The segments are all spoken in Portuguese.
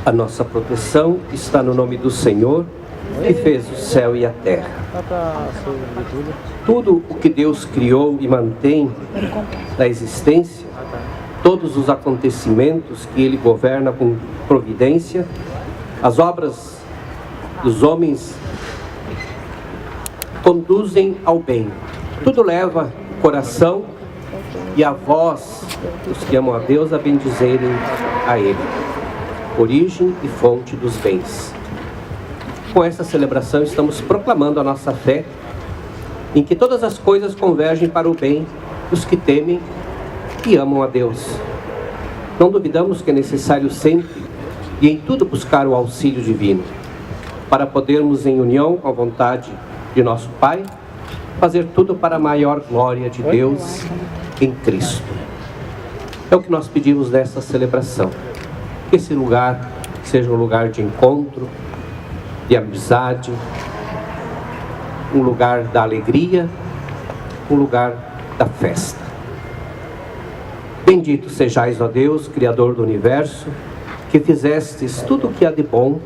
A nossa proteção está no nome do Senhor, que fez o céu e a terra. Tudo o que Deus criou e mantém na existência, todos os acontecimentos que Ele governa com providência, as obras dos homens conduzem ao bem. Tudo leva o coração e a voz dos que amam a Deus a bendizerem a Ele, origem e fonte dos bens. Com essa celebração estamos proclamando a nossa fé em que todas as coisas convergem para o bem dos que temem e amam a Deus. Não duvidamos que é necessário sempre e em tudo buscar o auxílio divino, para podermos, em união com a vontade de nosso Pai, fazer tudo para a maior glória de Deus em Cristo. É o que nós pedimos nessa celebração. Que esse lugar seja um lugar de encontro, de amizade, um lugar da alegria, um lugar da festa. Bendito sejais, ó Deus, Criador do Universo, que fizestes tudo o que há de bom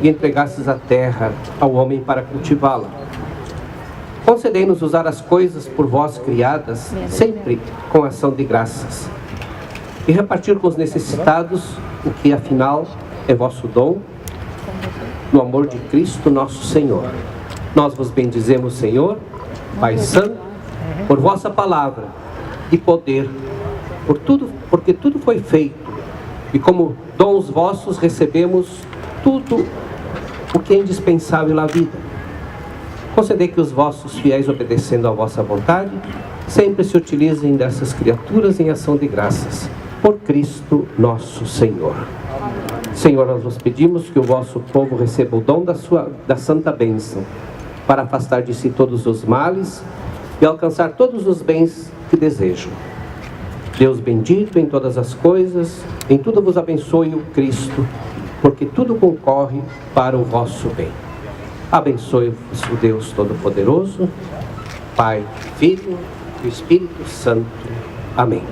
e entregastes a terra ao homem para cultivá-la. Concedei-nos usar as coisas por vós criadas, sempre com ação de graças, e repartir com os necessitados o que, afinal, é vosso dom, no amor de Cristo nosso Senhor. Nós vos bendizemos, Senhor, Pai Santo, por vossa palavra e poder, por tudo, porque tudo foi feito, e como dons vossos recebemos tudo o que é indispensável à vida. Concedei que os vossos fiéis, obedecendo à vossa vontade, sempre se utilizem dessas criaturas em ação de graças, por Cristo nosso Senhor. Senhor, nós vos pedimos que o vosso povo receba o dom da santa bênção, para afastar de si todos os males e alcançar todos os bens que desejam. Deus bendito em todas as coisas, em tudo vos abençoe o Cristo, porque tudo concorre para o vosso bem. Abençoe-vos o Deus Todo-Poderoso, Pai, Filho e Espírito Santo. Amém.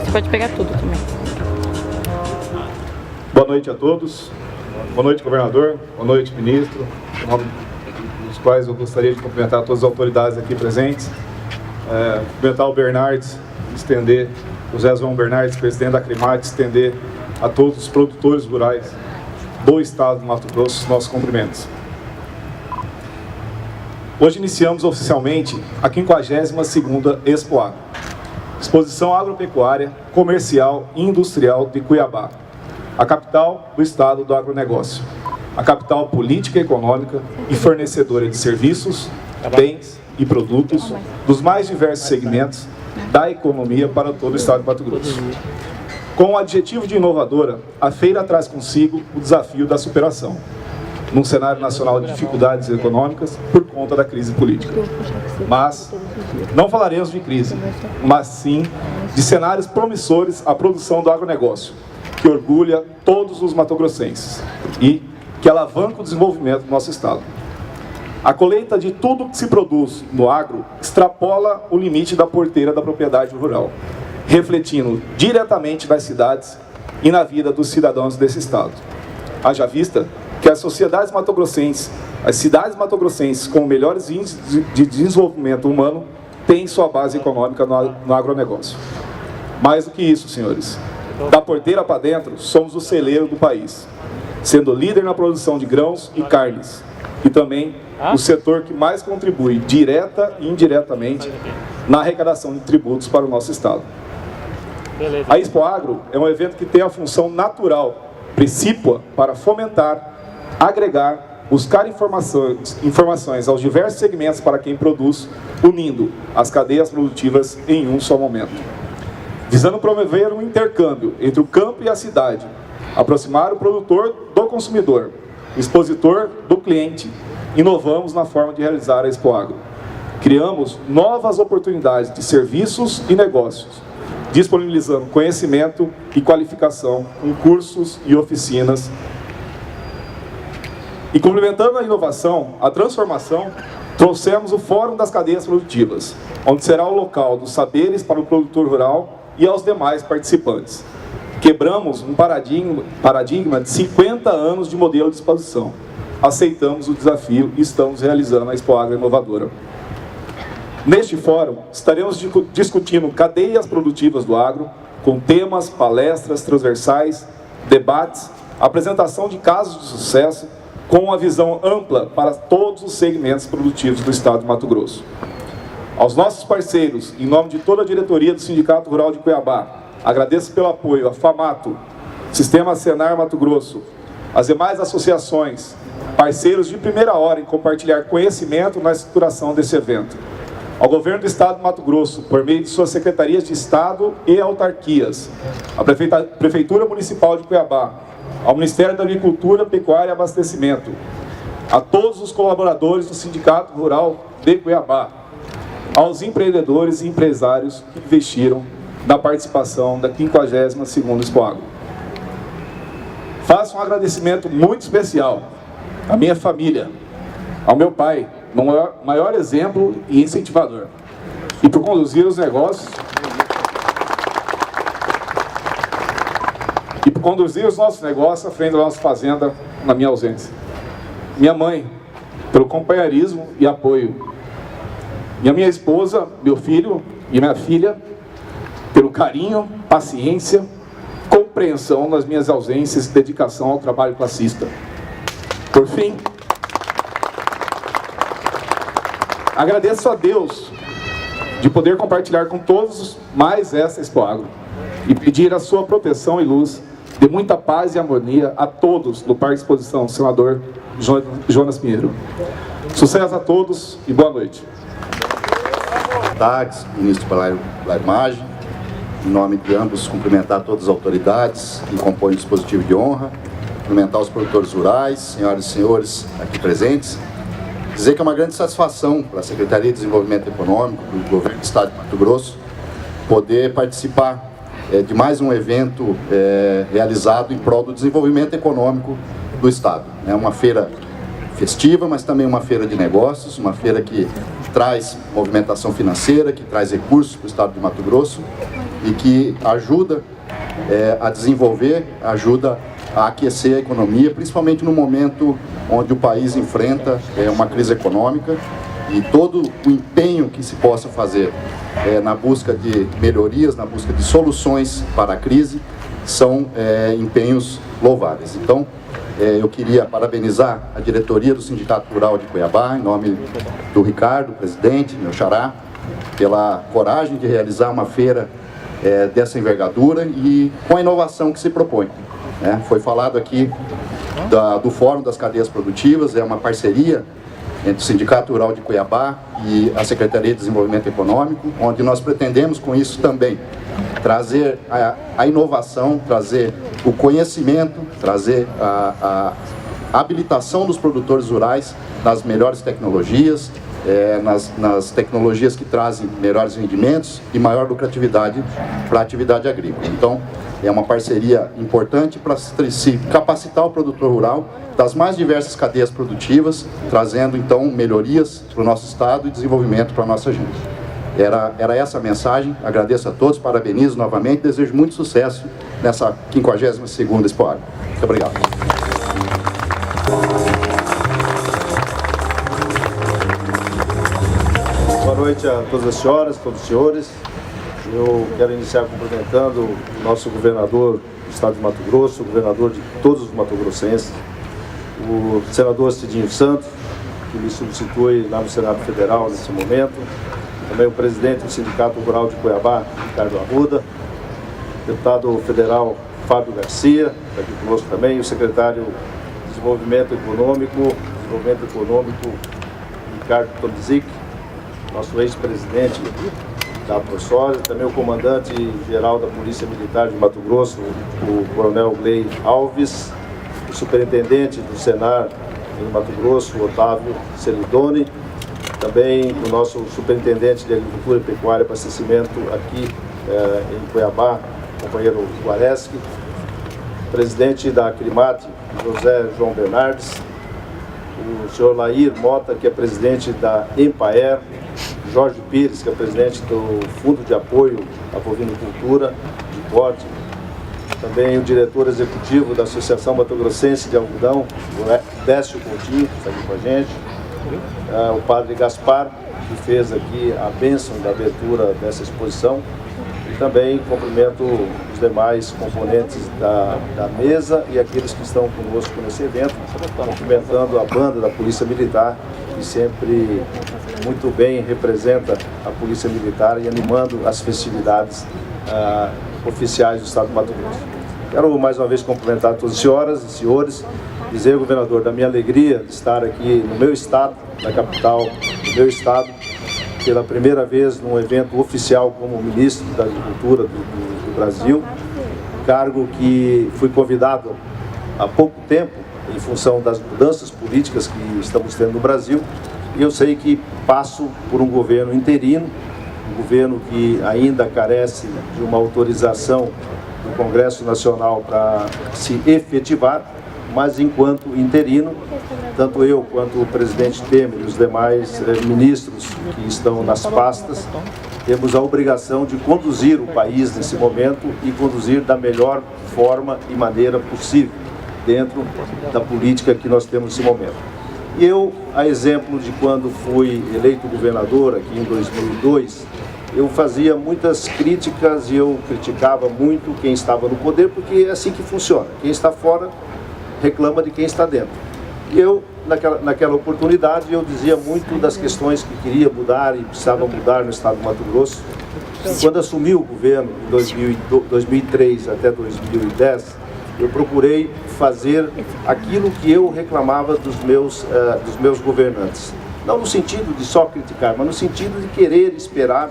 Você pode pegar tudo também. Boa noite a todos. Boa noite, governador. Boa noite, ministro. Em nome dos quais eu gostaria de cumprimentar todas as autoridades aqui presentes. Cumprimentar o Bernardes, estender, o José João Bernardes, presidente da Acrimate, estender a todos os produtores rurais do estado do Mato Grosso nossos cumprimentos. Hoje iniciamos oficialmente a 52ª Expo Agro, Exposição Agropecuária, Comercial e Industrial de Cuiabá, a capital do estado do agronegócio, a capital política e econômica e fornecedora de serviços, bens e produtos dos mais diversos segmentos da economia para todo o estado de Mato Grosso. Com o adjetivo de inovadora, a feira traz consigo o desafio da superação, num cenário nacional de dificuldades econômicas por conta da crise política. Mas não falaremos de crise, mas sim de cenários promissores à produção do agronegócio, que orgulha todos os matogrossenses e que alavanca o desenvolvimento do nosso estado. A colheita de tudo que se produz no agro extrapola o limite da porteira da propriedade rural, refletindo diretamente nas cidades e na vida dos cidadãos desse estado. Haja vista que as sociedades matogrossenses, as cidades matogrossenses com melhores índices de desenvolvimento humano, têm sua base econômica no agronegócio. Mais do que isso, senhores, da porteira para dentro, somos o celeiro do país, sendo líder na produção de grãos e carnes, e também o setor que mais contribui, direta e indiretamente, na arrecadação de tributos para o nosso estado. A Expo Agro é um evento que tem a função natural, precípua, para fomentar, agregar, buscar informações aos diversos segmentos para quem produz, unindo as cadeias produtivas em um só momento. Visando promover um intercâmbio entre o campo e a cidade, aproximar o produtor do consumidor, o expositor do cliente, inovamos na forma de realizar a Expo Agro. Criamos novas oportunidades de serviços e negócios, disponibilizando conhecimento e qualificação com cursos e oficinas. E complementando a inovação, a transformação, trouxemos o Fórum das Cadeias Produtivas, onde será o local dos saberes para o produtor rural e aos demais participantes. Quebramos um paradigma de 50 anos de modelo de exposição. Aceitamos o desafio e estamos realizando a Expoagro Inovadora. Neste fórum, estaremos discutindo cadeias produtivas do agro, com temas, palestras transversais, debates, apresentação de casos de sucesso, com uma visão ampla para todos os segmentos produtivos do Estado de Mato Grosso. Aos nossos parceiros, em nome de toda a diretoria do Sindicato Rural de Cuiabá, agradeço pelo apoio à FAMATO, Sistema Senar Mato Grosso, as demais associações, parceiros de primeira hora em compartilhar conhecimento na estruturação desse evento. Ao Governo do Estado de Mato Grosso, por meio de suas secretarias de Estado e autarquias, à Prefeitura Municipal de Cuiabá, ao Ministério da Agricultura, Pecuária e Abastecimento, a todos os colaboradores do Sindicato Rural de Cuiabá, aos empreendedores e empresários que investiram na participação da 52ª Expoagro. Faço um agradecimento muito especial à minha família, ao meu pai, maior exemplo e incentivador, e por conduzir os negócios os nossos negócios à frente da nossa fazenda na minha ausência. Minha mãe, pelo companheirismo e apoio. E a minha esposa, meu filho e minha filha, pelo carinho, paciência, compreensão nas minhas ausências e dedicação ao trabalho classista. Por fim, agradeço a Deus de poder compartilhar com todos mais essa Expoagro e pedir a sua proteção e luz, de muita paz e harmonia a todos do Parque de Exposição, senador Jonas Pinheiro. Sucesso a todos e boa noite. Boa tarde, ministro pela imagem. Em nome de ambos, cumprimentar todas as autoridades que compõem o dispositivo de honra, cumprimentar os produtores rurais, senhoras e senhores aqui presentes. Dizer que é uma grande satisfação para a Secretaria de Desenvolvimento Econômico, do Governo do Estado de Mato Grosso, poder participar de mais um evento realizado em prol do desenvolvimento econômico do Estado. É uma feira festiva, mas também uma feira de negócios, uma feira que traz movimentação financeira, que traz recursos para o Estado de Mato Grosso e que ajuda a desenvolver, ajuda a aquecer a economia, principalmente no momento onde o país enfrenta uma crise econômica, e todo o empenho que se possa fazer na busca de melhorias, na busca de soluções para a crise, são empenhos louváveis. Então, eu queria parabenizar a diretoria do Sindicato Rural de Cuiabá, em nome do Ricardo, presidente, meu xará, pela coragem de realizar uma feira dessa envergadura e com a inovação que se propõe. Foi falado aqui do Fórum das Cadeias Produtivas, é uma parceria entre o Sindicato Rural de Cuiabá e a Secretaria de Desenvolvimento Econômico, onde nós pretendemos com isso também trazer a inovação, trazer o conhecimento, trazer a habilitação dos produtores rurais nas melhores tecnologias, nas tecnologias que trazem melhores rendimentos e maior lucratividade para a atividade agrícola. Então, é uma parceria importante para se capacitar o produtor rural das mais diversas cadeias produtivas, trazendo então melhorias para o nosso estado e desenvolvimento para a nossa gente. Era essa a mensagem. Agradeço a todos, parabenizo novamente, desejo muito sucesso nessa 52ª Expoagro. Muito obrigado. Boa noite a todas as senhoras, todos os senhores. Eu quero iniciar cumprimentando o nosso governador do Estado de Mato Grosso, o governador de todos os mato-grossenses, o senador Cidinho Santos, que me substitui lá no Senado Federal nesse momento, também o presidente do Sindicato Rural de Cuiabá, Ricardo Arruda, o deputado federal Fábio Garcia, está aqui conosco também, o secretário de Desenvolvimento Econômico, Ricardo Tomizik, nosso ex-presidente da ProSoja, também o comandante-geral da Polícia Militar de Mato Grosso, o coronel Gley Alves, o superintendente do Senar em Mato Grosso, Otávio Celidoni, também o nosso superintendente de Agricultura, Pecuária e Abastecimento aqui em Cuiabá, o companheiro Guareschi, presidente da Acrimate, José João Bernardes, o senhor Lair Mota, que é presidente da Empaer, Jorge Pires, que é presidente do Fundo de Apoio à Bovinocultura de Corte, também o diretor executivo da Associação Mato Grossense de Algodão, o Décio Coutinho, que está aqui com a gente, o padre Gaspar, que fez aqui a bênção da abertura dessa exposição, e também cumprimento os demais componentes da mesa e aqueles que estão conosco nesse evento, cumprimentando a banda da Polícia Militar, que sempre muito bem representa a Polícia Militar e animando as festividades oficiais do Estado do Mato Grosso. Quero mais uma vez cumprimentar todas as senhoras e senhores, dizer, governador, da minha alegria de estar aqui no meu estado, na capital do meu estado, pela primeira vez num evento oficial como ministro da Agricultura do Brasil, cargo que fui convidado há pouco tempo em função das mudanças políticas que estamos tendo no Brasil, e eu sei que passo por um governo interino, um governo que ainda carece de uma autorização do Congresso Nacional para se efetivar, mas enquanto interino, tanto eu quanto o presidente Temer e os demais ministros que estão nas pastas, temos a obrigação de conduzir o país nesse momento e conduzir da melhor forma e maneira possível dentro da política que nós temos nesse momento. E eu, a exemplo de quando fui eleito governador aqui em 2002, eu fazia muitas críticas e eu criticava muito quem estava no poder, porque é assim que funciona. Quem está fora reclama de quem está dentro. E eu, naquela oportunidade, eu dizia muito das questões que queria mudar e precisava mudar no estado do Mato Grosso. E quando assumi o governo, em 2003 até 2010, eu procurei fazer aquilo que eu reclamava dos meus governantes. Não no sentido de só criticar, mas no sentido de querer esperar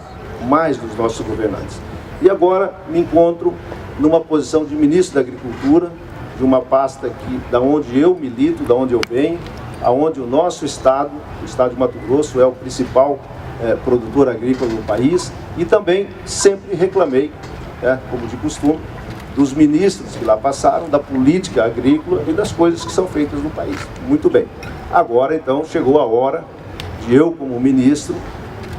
mais dos nossos governantes. E agora me encontro numa posição de ministro da Agricultura, de uma pasta da onde eu milito, da onde eu venho, aonde o nosso estado, o estado de Mato Grosso, é o principal produtor agrícola do país, e também sempre reclamei, como de costume, dos ministros que lá passaram, da política agrícola e das coisas que são feitas no país. Muito bem. Agora, então, chegou a hora de eu, como ministro,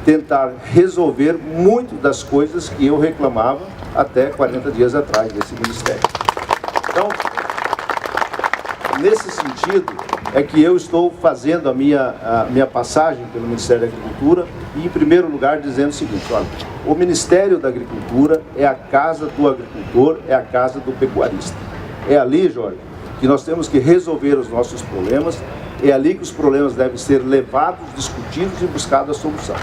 tentar resolver muito das coisas que eu reclamava até 40 dias atrás desse ministério. Então, nesse sentido, é que eu estou fazendo a minha passagem pelo Ministério da Agricultura e, em primeiro lugar, dizendo o seguinte: olha, o Ministério da Agricultura é a casa do agricultor, é a casa do pecuarista. É ali, Jorge, que nós temos que resolver os nossos problemas, é ali que os problemas devem ser levados, discutidos e buscada a solução.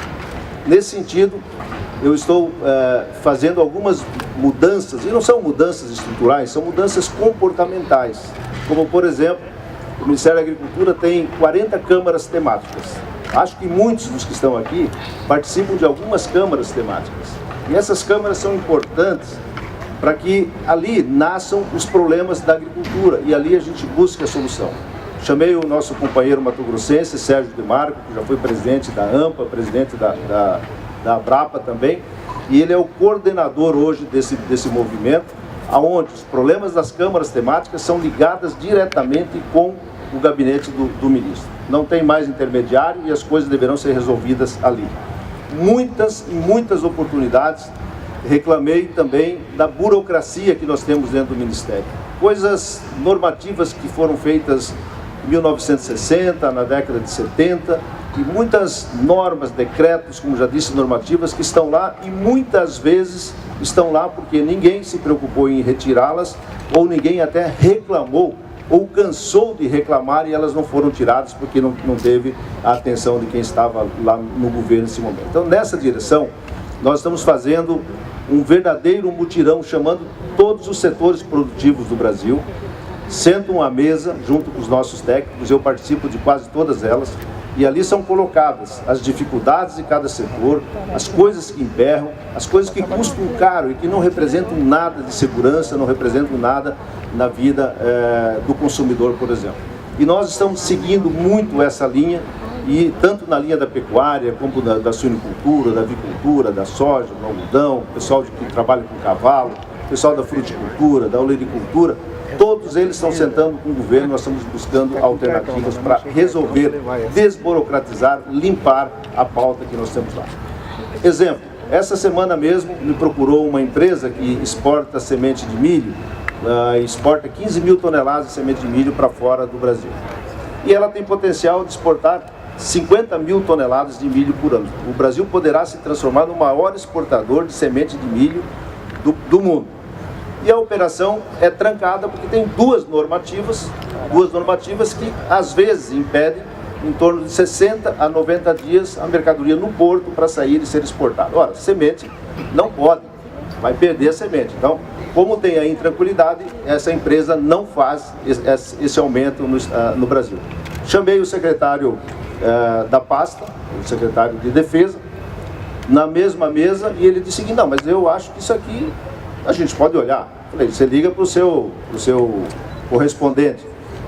Nesse sentido, eu estou fazendo algumas mudanças, e não são mudanças estruturais, são mudanças comportamentais. Como, por exemplo, o Ministério da Agricultura tem 40 câmaras temáticas. Acho que muitos dos que estão aqui participam de algumas câmaras temáticas. E essas câmaras são importantes para que ali nasçam os problemas da agricultura e ali a gente busque a solução. Chamei o nosso companheiro mato-grossense, Sérgio de Marco, que já foi presidente da AMPA, presidente da Abrapa também, e ele é o coordenador hoje desse movimento, onde os problemas das câmaras temáticas são ligadas diretamente com o gabinete do ministro. Não tem mais intermediário e as coisas deverão ser resolvidas ali. Em muitas oportunidades, reclamei também da burocracia que nós temos dentro do Ministério. Coisas normativas que foram feitas em 1960, na década de 70, e muitas normas, decretos, como já disse, normativas que estão lá e muitas vezes estão lá porque ninguém se preocupou em retirá-las ou ninguém até reclamou ou cansou de reclamar e elas não foram tiradas porque não teve a atenção de quem estava lá no governo nesse momento. Então, nessa direção, nós estamos fazendo um verdadeiro mutirão, chamando todos os setores produtivos do Brasil, sentam à mesa junto com os nossos técnicos, eu participo de quase todas elas, e ali são colocadas as dificuldades de cada setor, as coisas que emperram, as coisas que custam caro e que não representam nada de segurança, não representam nada na vida do consumidor, por exemplo. E nós estamos seguindo muito essa linha, e tanto na linha da pecuária, como da suinicultura, da avicultura, da soja, do algodão, o pessoal que trabalha com cavalo, o pessoal da fruticultura, da olericultura, todos eles estão sentando com o governo, nós estamos buscando alternativas para resolver, desburocratizar, limpar a pauta que nós temos lá. Exemplo, essa semana mesmo me procurou uma empresa que exporta semente de milho, exporta 15 mil toneladas de semente de milho para fora do Brasil. E ela tem potencial de exportar 50 mil toneladas de milho por ano. O Brasil poderá se transformar no maior exportador de semente de milho do mundo. E a operação é trancada porque tem duas normativas que às vezes impedem em torno de 60 a 90 dias a mercadoria no porto para sair e ser exportada. Ora, semente não pode, vai perder a semente. Então, como tem a intranquilidade, essa empresa não faz esse aumento no Brasil. Chamei o secretário da pasta, o secretário de Defesa, na mesma mesa, e ele disse que não, mas eu acho que isso aqui a gente pode olhar. Falei, você liga para o seu correspondente.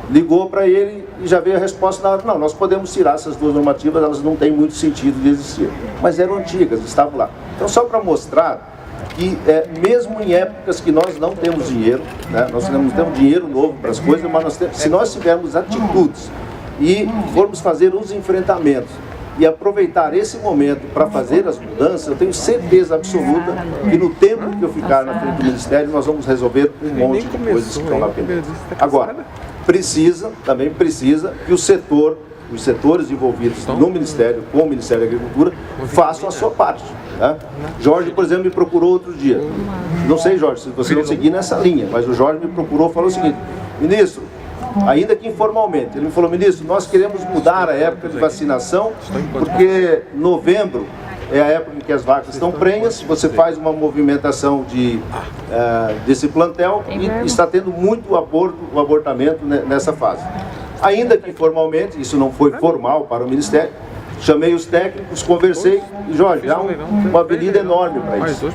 Ligou para ele e já veio a resposta, não, nós podemos tirar essas duas normativas, elas não têm muito sentido de existir. Mas eram antigas, estavam lá. Então, só para mostrar que mesmo em épocas que nós não temos dinheiro, né, nós não temos dinheiro novo para as coisas, mas se nós tivermos atitudes e formos fazer os enfrentamentos e aproveitar esse momento para fazer as mudanças, eu tenho certeza absoluta que no tempo que eu ficar na frente do Ministério, nós vamos resolver um monte de coisas que estão lá pendentes. Agora, também precisa que os setores envolvidos no Ministério, com o Ministério da Agricultura, façam a sua parte. Né? Jorge, por exemplo, me procurou outro dia. Não sei, Jorge, se você não seguir nessa linha, mas o Jorge me procurou e falou o seguinte: ministro, ainda que informalmente, ele me falou, ministro, nós queremos mudar a época de vacinação, porque novembro é a época em que as vacas estão prenhas, você faz uma movimentação desse plantel e está tendo muito abortamento nessa fase. Ainda que informalmente, isso não foi formal para o Ministério, chamei os técnicos, conversei e, Jorge, há uma avenida enorme para isso.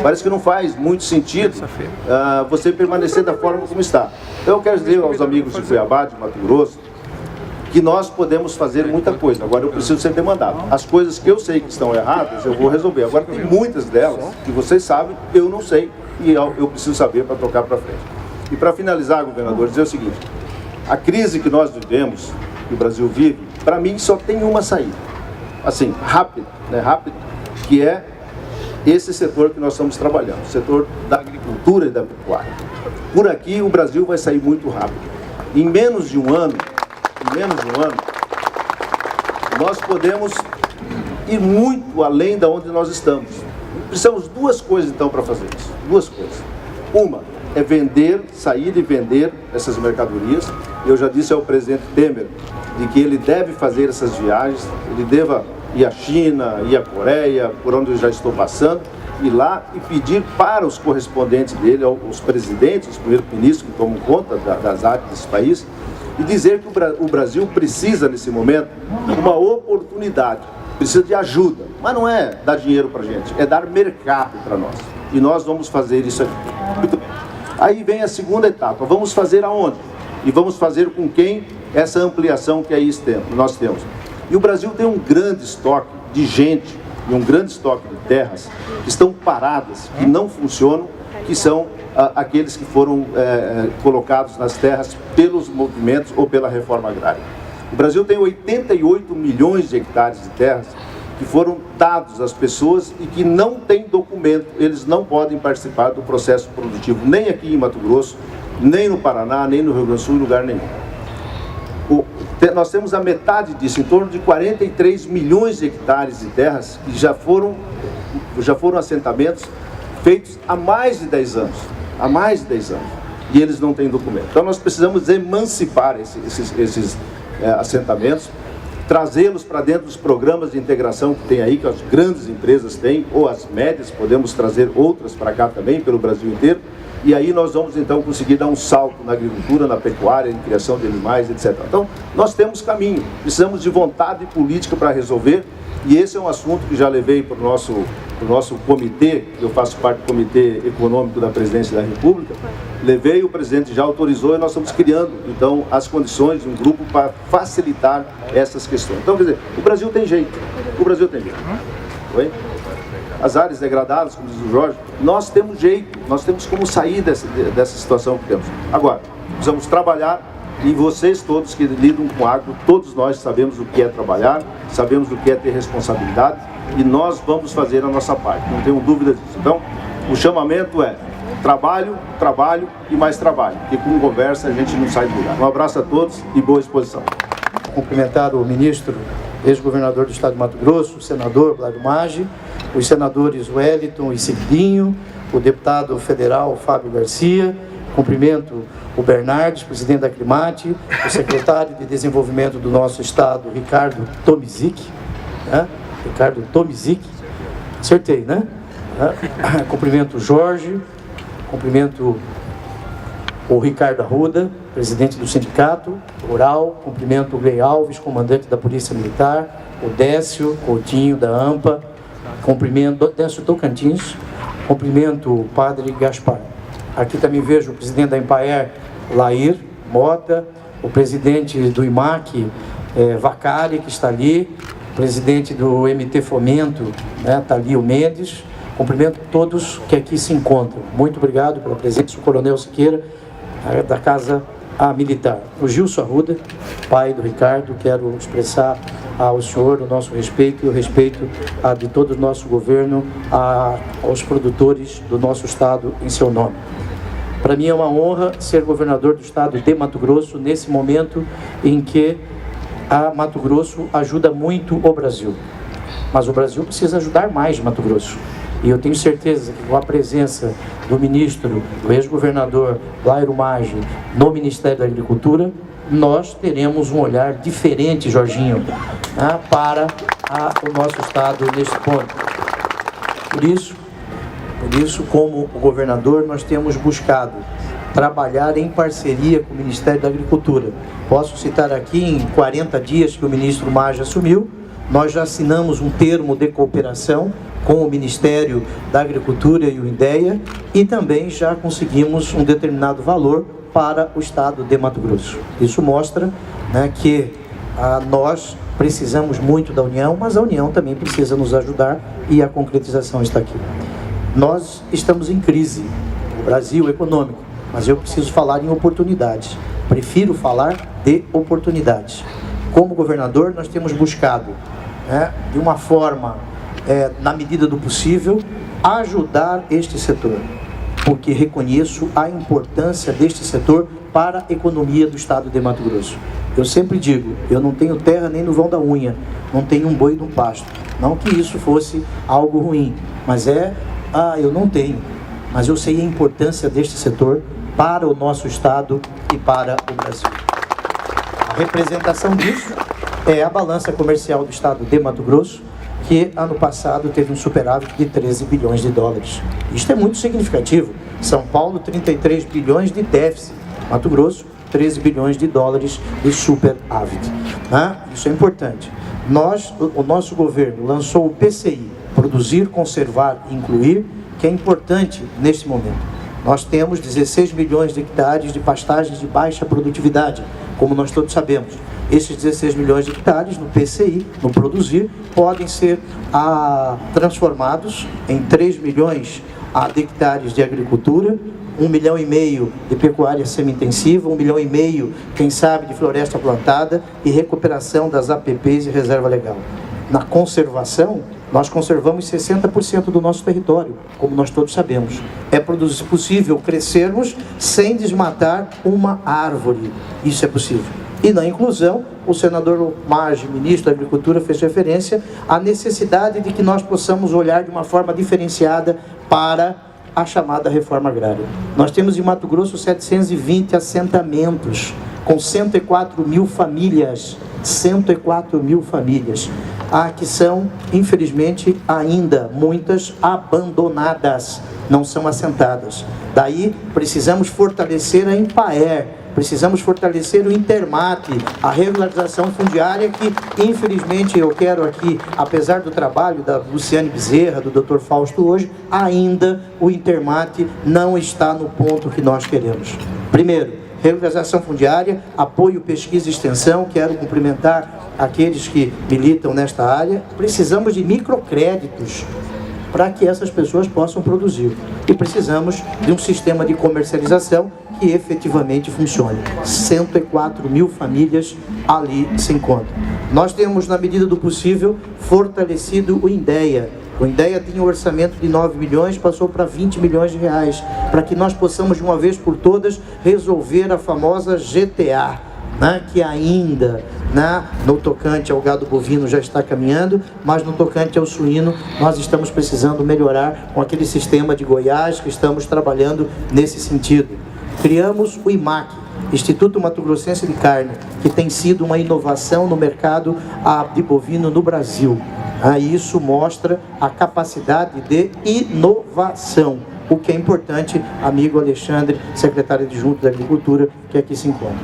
Parece que não faz muito sentido você permanecer da forma como está. Então eu quero dizer aos amigos de Cuiabá, de Mato Grosso, que nós podemos fazer muita coisa. Agora eu preciso ser demandado. As coisas que eu sei que estão erradas, eu vou resolver. Agora tem muitas delas que vocês sabem, eu não sei, e eu preciso saber para tocar para frente. E para finalizar, governador, dizer o seguinte: a crise que nós vivemos, que o Brasil vive, para mim só tem uma saída, assim, rápido, que é esse setor que nós estamos trabalhando, o setor da agricultura e da pecuária. Por aqui o Brasil vai sair muito rápido. Em menos de um ano, nós podemos ir muito além de onde nós estamos. Precisamos de duas coisas então para fazer isso, duas coisas. Uma é sair e vender essas mercadorias. Eu já disse ao presidente Temer de que ele deve fazer essas viagens, ele deva ir à China, ir à Coreia, por onde eu já estou passando, ir lá e pedir para os correspondentes dele, os presidentes, os primeiros-ministros que tomam conta das áreas desse país, e dizer que o Brasil precisa, nesse momento, de uma oportunidade, precisa de ajuda, mas não é dar dinheiro para a gente, é dar mercado para nós. E nós vamos fazer isso aqui. Muito bem. Aí vem a segunda etapa, vamos fazer aonde? E vamos fazer com quem essa ampliação que aí nós temos. E o Brasil tem um grande estoque de gente e um grande estoque de terras que estão paradas, que não funcionam, que são aqueles que foram colocados nas terras pelos movimentos ou pela reforma agrária. O Brasil tem 88 milhões de hectares de terras que foram dados às pessoas e que não têm documento, eles não podem participar do processo produtivo, nem aqui em Mato Grosso, nem no Paraná, nem no Rio Grande do Sul, em lugar nenhum. Nós temos a metade disso, em torno de 43 milhões de hectares de terras que já foram assentamentos feitos há mais de 10 anos. Há mais de 10 anos. E eles não têm documento. Então nós precisamos emancipar esses assentamentos, trazê-los para dentro dos programas de integração que tem aí, que as grandes empresas têm, ou as médias, podemos trazer outras para cá também, pelo Brasil inteiro. E aí nós vamos então conseguir dar um salto na agricultura, na pecuária, em criação de animais, etc. Então, nós temos caminho, precisamos de vontade política para resolver, e esse é um assunto que já levei para o nosso comitê, eu faço parte do Comitê Econômico da Presidência da República, levei, o presidente já autorizou e nós estamos criando, então, as condições de um grupo para facilitar essas questões. Então, quer dizer, o Brasil tem jeito, Oi? As áreas degradadas, como diz o Jorge, nós temos jeito, nós temos como sair dessa situação que temos. Agora, precisamos trabalhar, E vocês todos que lidam com agro, todos nós sabemos o que é trabalhar, sabemos o que é ter responsabilidade e nós vamos fazer a nossa parte, não tenho dúvida disso. Então, o chamamento é trabalho, trabalho e mais trabalho, e com conversa a gente não sai do lugar. Um abraço a todos e boa exposição. Cumprimentar o ministro, ex-governador do estado de Mato Grosso, o senador Blairo Maggi, os senadores Wellington e Cidinho, o deputado federal Fábio Garcia, cumprimento o Bernardes, presidente da Aclimate, o secretário de desenvolvimento do nosso estado, Ricardo Tomizik, né? Ricardo Tomizik, acertei, né? Cumprimento o Jorge, cumprimento o Ricardo Arruda, presidente do sindicato rural, cumprimento o Glei Alves, comandante da Polícia Militar, o Décio Coutinho da AMPA, cumprimento o Décio Tocantins, cumprimento o padre Gaspar. Aqui também vejo o presidente da Empaer, Lair Mota, o presidente do IMAC, Vacari, que está ali, o presidente do MT Fomento, né, Thalio Mendes. Cumprimento todos que aqui se encontram. Muito obrigado pela presença do Coronel Siqueira, da Casa Militar. O Gilson Arruda, pai do Ricardo, quero expressar ao senhor o nosso respeito e o respeito de todo o nosso governo aos produtores do nosso estado em seu nome. Para mim é uma honra ser governador do estado de Mato Grosso nesse momento em que a Mato Grosso ajuda muito o Brasil. Mas o Brasil precisa ajudar mais Mato Grosso. E eu tenho certeza que com a presença do ministro, do ex-governador Blairo Maggi no Ministério da Agricultura, nós teremos um olhar diferente, Jorginho, né, para o nosso estado neste ponto. Por isso, como o governador, nós temos buscado trabalhar em parceria com o Ministério da Agricultura. Posso citar aqui, em 40 dias que o ministro Maggi assumiu, nós já assinamos um termo de cooperação com o Ministério da Agricultura e o INDEA e também já conseguimos um determinado valor para o estado de Mato Grosso. Isso mostra, né, que nós precisamos muito da União, mas a União também precisa nos ajudar e a concretização está aqui. Nós estamos em crise, o Brasil econômico, mas eu preciso falar em oportunidades. Prefiro falar de oportunidades. Como governador, nós temos buscado, né, de uma forma, na medida do possível, ajudar este setor, porque reconheço a importância deste setor para a economia do estado de Mato Grosso. Eu sempre digo, eu não tenho terra nem no vão da unha, não tenho um boi no pasto. Não que isso fosse algo ruim, mas eu não tenho, mas eu sei a importância deste setor para o nosso estado e para o Brasil. A representação disso é a balança comercial do estado de Mato Grosso, que ano passado teve um superávit de 13 bilhões de dólares. Isto é muito significativo. São Paulo, 33 bilhões de déficit. Mato Grosso, 13 bilhões de dólares de superávit. Isso é importante. O nosso governo lançou o PCI, Produzir, Conservar e Incluir, que é importante neste momento. Nós temos 16 milhões de hectares de pastagens de baixa produtividade, como nós todos sabemos. Esses 16 milhões de hectares no PCI, no Produzir, podem ser transformados em 3 milhões de hectares de agricultura, 1,5 milhão de pecuária semi-intensiva, 1,5 milhão, quem sabe, de floresta plantada e recuperação das APPs e reserva legal. Na conservação, nós conservamos 60% do nosso território, como nós todos sabemos. É possível crescermos sem desmatar uma árvore. Isso é possível. E na inclusão, o senador Maggi, ministro da Agricultura, fez referência à necessidade de que nós possamos olhar de uma forma diferenciada para a chamada reforma agrária. Nós temos em Mato Grosso 720 assentamentos, com 104 mil famílias, 104 mil famílias, que são, infelizmente, ainda muitas abandonadas, não são assentadas. Daí, precisamos fortalecer a Empaer, precisamos fortalecer o Intermate, a regularização fundiária que, infelizmente, eu quero aqui, apesar do trabalho da Luciane Bezerra, do Dr. Fausto hoje, ainda o Intermate não está no ponto que nós queremos. Primeiro, regularização fundiária, apoio, pesquisa e extensão. Quero cumprimentar aqueles que militam nesta área. Precisamos de microcréditos. para que essas pessoas possam produzir. E precisamos de um sistema de comercialização que efetivamente funcione. 104 mil famílias ali se encontram. Nós temos, na medida do possível, fortalecido o INDEA. O INDEA tinha um orçamento de 9 milhões, passou para 20 milhões de reais, para que nós possamos, de uma vez por todas, resolver a famosa GTA, né, que ainda, no tocante ao gado bovino já está caminhando, mas no tocante ao suíno nós estamos precisando melhorar com aquele sistema de Goiás que estamos trabalhando nesse sentido. Criamos o IMAC, Instituto Mato Grossense de Carne, que tem sido uma inovação no mercado de bovino no Brasil. Isso mostra a capacidade de inovação, o que é importante, amigo Alexandre, secretário adjunto da Agricultura, que aqui se encontra.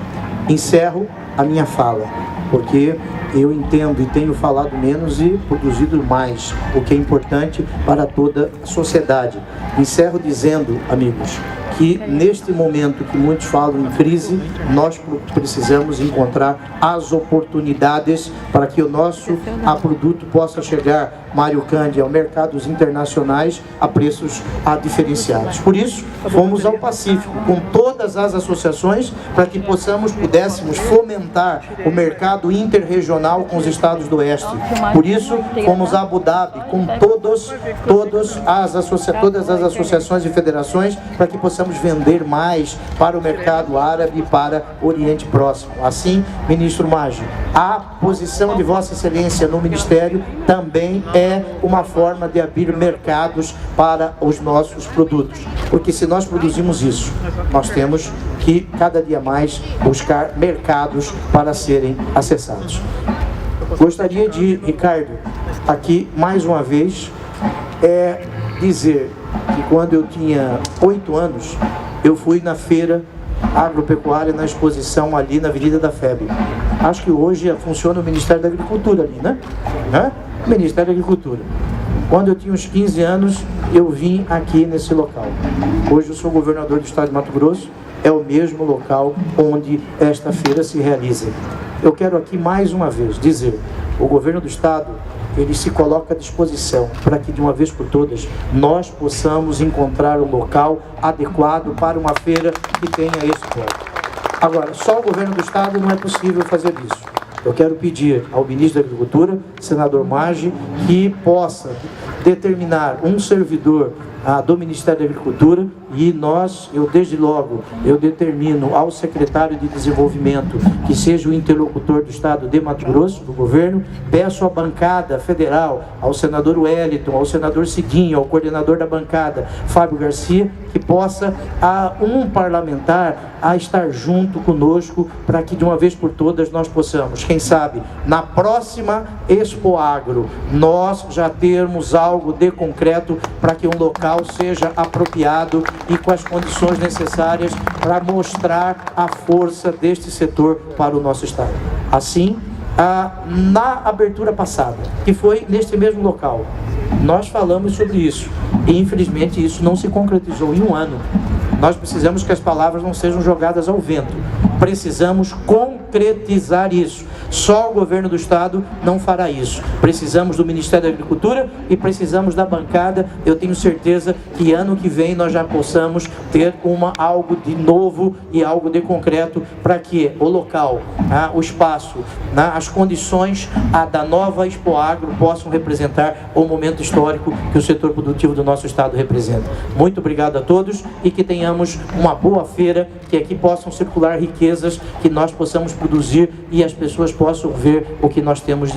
Encerro a minha fala, porque eu entendo e tenho falado menos e produzido mais, o que é importante para toda a sociedade. Encerro dizendo, amigos, que neste momento que muitos falam em crise, nós precisamos encontrar as oportunidades para que o nosso produto possa chegar, Mário Cândido, aos mercados internacionais a preços diferenciados. Por isso, fomos ao Pacífico com todas as associações para que pudéssemos fomentar o mercado interregional com os estados do Oeste. Por isso, fomos a Abu Dhabi com todas as associações e federações para que possamos vender mais para o mercado árabe e para o Oriente Próximo. Assim, ministro Maggi, a posição de Vossa Excelência no Ministério também é uma forma de abrir mercados para os nossos produtos. Porque se nós produzimos isso, nós temos que cada dia mais buscar mercados para serem acessados. Gostaria de, Ricardo, aqui mais uma vez, dizer que quando eu tinha 8 anos, eu fui na feira agropecuária, na exposição ali na Avenida da FEB. Acho que hoje funciona o Ministério da Agricultura ali, né? Ministério da Agricultura. Quando eu tinha uns 15 anos, eu vim aqui nesse local. Hoje eu sou governador do estado de Mato Grosso, é o mesmo local onde esta feira se realiza. Eu quero aqui mais uma vez dizer, o governo do estado, ele se coloca à disposição para que de uma vez por todas nós possamos encontrar um local adequado para uma feira que tenha esse foco. Agora, só o governo do estado não é possível fazer isso. Eu quero pedir ao ministro da Agricultura, senador Maggi, que possa determinar um servidor do Ministério da Agricultura e desde logo, eu determino ao secretário de Desenvolvimento que seja o interlocutor do Estado de Mato Grosso, do governo, peço à bancada federal, ao senador Wellington, ao senador Cidinho, ao coordenador da bancada, Fábio Garcia, que possa um parlamentar estar junto conosco para que de uma vez por todas nós possamos, quem sabe, na próxima Expo Agro, nós já termos algo de concreto para que um local seja apropriado e com as condições necessárias para mostrar a força deste setor para o nosso estado. Assim, na abertura passada, que foi neste mesmo local, nós falamos sobre isso e infelizmente isso não se concretizou em um ano. Nós precisamos que as palavras não sejam jogadas ao vento. Precisamos concretizar isso. Só o governo do estado não fará isso. Precisamos do Ministério da Agricultura e precisamos da bancada. Eu tenho certeza que ano que vem nós já possamos ter algo de novo e algo de concreto para que o local, o espaço, as condições da nova Expo Agro possam representar o momento histórico que o setor produtivo do nosso estado representa. Muito obrigado a todos e que tenhamos uma boa feira, que aqui possam circular riquezas, que nós possamos produzir e as pessoas possam ver o que nós temos de